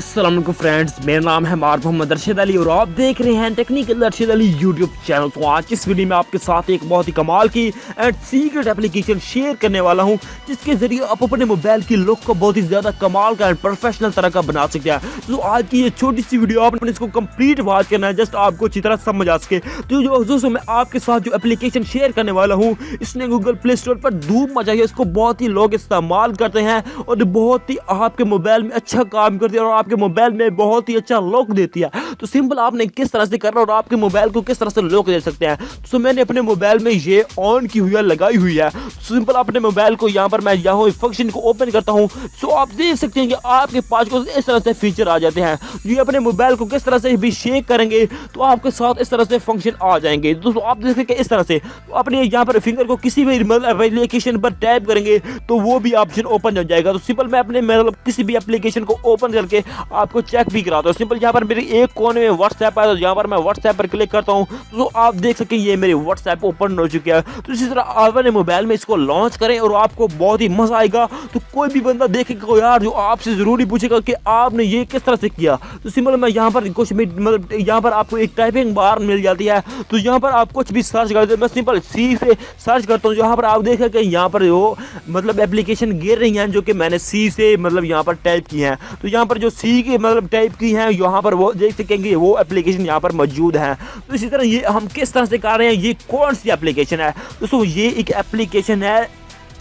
अस्सलाम वालेकुम फ्रेंड्स, मेरा नाम है मोहम्मद अरशद अली और आप देख रहे हैं technical Arshad Ali YouTube channel. तो आज इस वीडियो में आपके साथ एक बहुत ही कमाल की एंड सीक्रेट एप्लीकेशन शेयर करने वाला हूं, जिसके जरिए आप अपने मोबाइल की लुक को बहुत ही ज़्यादा कमाल का एंड प्रोफेशनल तरह का बना सकते हैं। तो आज की ये छोटी सी वीडियो आपने इसको कंप्लीट वॉच करना है, जस्ट आपको अच्छी तरह समझ आ सके। तो जो मैं आपके साथ जो एप्लीकेशन शेयर करने वाला हूँ, इसने गूगल प्ले स्टोर पर धूम मचाई है। इसको बहुत ही लोग इस्तेमाल करते हैं और बहुत ही आपके मोबाइल में अच्छा काम करती है और आपके मोबाइल में बहुत ही अच्छा लुक देती है। तो सिंपल आपने किस तरह से करना और आपके मोबाइल को किस तरह से लुक दे सकते हैं। तो मैंने अपने मोबाइल में ये ऑन की हुई है, लगाई हुई है। सिंपल अपने मोबाइल को यहाँ पर मैं यहाँ फंक्शन को ओपन करता हूँ, तो आप देख सकते हैं कि आपके पास को इस तरह से फीचर आ जाते हैं। ये अपने मोबाइल को किस तरह से भी शेक करेंगे तो आपके साथ इस तरह से फंक्शन आ जाएंगे। दोस्तों आप देख सकते हैं इस तरह से तो अपने यहाँ पर फिंगर को किसी भी एप्लीकेशन पर टैप करेंगे तो वो भी ऑप्शन ओपन हो जाएगा। तो सिंपल मैं अपने मतलब किसी भी एप्लीकेशन को ओपन करके आपको चेक भी कराता हूँ। सिंपल यहाँ पर मेरे एक कोने में व्हाट्सएप है, तो यहाँ पर मैं व्हाट्सएप पर क्लिक करता हूँ तो आप देख सकें ये मेरे व्हाट्सएप ओपन हो चुका है। तो इसी तरह आप अपने मोबाइल में इसको लॉन्च करें और आपको बहुत ही मजा आएगा। तो कोई भी बंदा देखेगा यार जो आपसे जरूरी पूछेगा कि आपने ये किस तरह से किया। तो सिंपल मैं यहाँ पर कुछ मतलब यहाँ पर आपको एक टाइपिंग बार मिल जाती है, तो यहाँ पर आप कुछ भी सर्च करते हैं। मैं सिंपल सी से सर्च करता हूँ, यहाँ पर आप देखें कि यहाँ पर वो मतलब एप्लीकेशन गिर रही हैं जो कि मैंने सी से मतलब यहाँ पर टाइप की हैं। तो यहाँ पर जो सी की मतलब टाइप की हैं यहाँ पर वो देख सकेंगे वो एप्लीकेशन यहाँ पर मौजूद है। तो इसी तरह ये हम किस तरह से कर रहे हैं, ये कौन सी एप्लीकेशन है दोस्तों, ये एक एप्लीकेशन है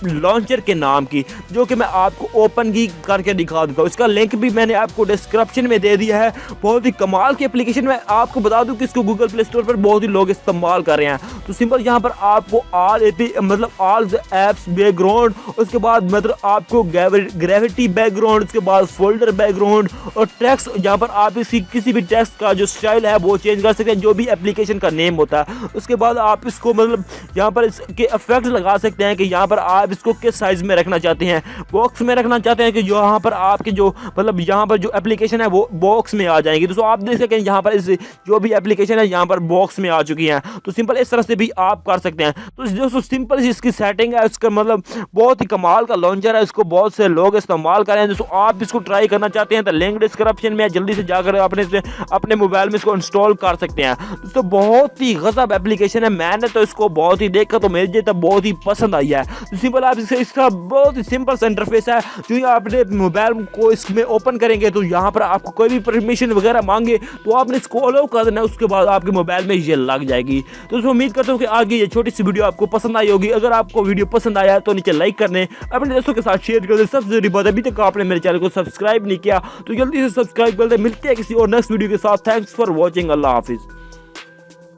लॉन्चर के नाम की, जो कि मैं आपको ओपन की करके दिखा दूंगा। उसका लिंक भी मैंने आपको डिस्क्रिप्शन में दे दिया है। बहुत ही कमाल की एप्लीकेशन, मैं आपको बता दूं कि इसको गूगल प्ले स्टोर पर बहुत ही लोग इस्तेमाल कर रहे हैं। तो सिंपल यहाँ पर आपको ऑल एप्स बैकग्राउंड, उसके बाद मतलब आपको ग्रेविटी बैकग्राउंड, उसके बाद फोल्डर बैकग्राउंड और टेक्स्ट, यहाँ पर आप इसकी किसी भी टेक्स्ट का जो स्टाइल है वो चेंज कर सकते हैं, जो भी एप्लीकेशन का नेम होता है। उसके बाद आप इसको मतलब यहाँ पर इसके इफेक्ट लगा सकते हैं कि यहाँ पर आप इसको किस साइज में रखना चाहते हैं। बॉक्स में रखना चाहते हैं कि जो यहाँ पर आपके जो मतलब यहाँ पर जो एप्लीकेशन है वो बॉक्स में आ जाएंगी। दोस्तों आप देख सकते हैं यहाँ पर इस जो भी एप्लीकेशन है यहाँ पर बॉक्स में आ चुकी हैं। तो सिंपल इस तरह से भी आप कर सकते हैं। तो दोस्तों सिंपल इसकी सेटिंग है, इसका मतलब बहुत ही कमाल का लॉन्चर है, इसको बहुत से लोग इस्तेमाल कर रहे हैं। दोस्तों आप इसको ट्राई करना चाहते हैं तो लिंक डिस्क्रिप्शन में, जल्दी से जाकर अपने मोबाइल में इसको इंस्टॉल कर सकते हैं। दोस्तों बहुत ही गजब एप्लीकेशन है, मैंने तो इसको बहुत ही देखा तो मेरे तो बहुत ही पसंद आई है। तो सिंपल आप इसका बहुत ही सिंपल सा इंटरफेस है। जो ये अपने मोबाइल को इसमें ओपन करेंगे तो यहाँ पर आपको कोई भी परमिशन वगैरह मांगे तो आपने इसको अलाउ कर देना, उसके बाद आपके मोबाइल में ये लग जाएगी। तो उसमें उम्मीद करता हूँ कि आगे ये छोटी सी वीडियो आपको पसंद आई होगी। अगर आपको वीडियो पसंद आया है तो नीचे लाइक करने, अपने दोस्तों के साथ शेयर कर दे। सबसे जरूरी बात, अभी तक आपने मेरे चैनल को सब्सक्राइब नहीं किया तो जल्दी से सब्सक्राइब कर दे। मिलते हैं किसी और नेक्स्ट वीडियो के साथ। Thanks for watching. अल्लाह हाफिज़।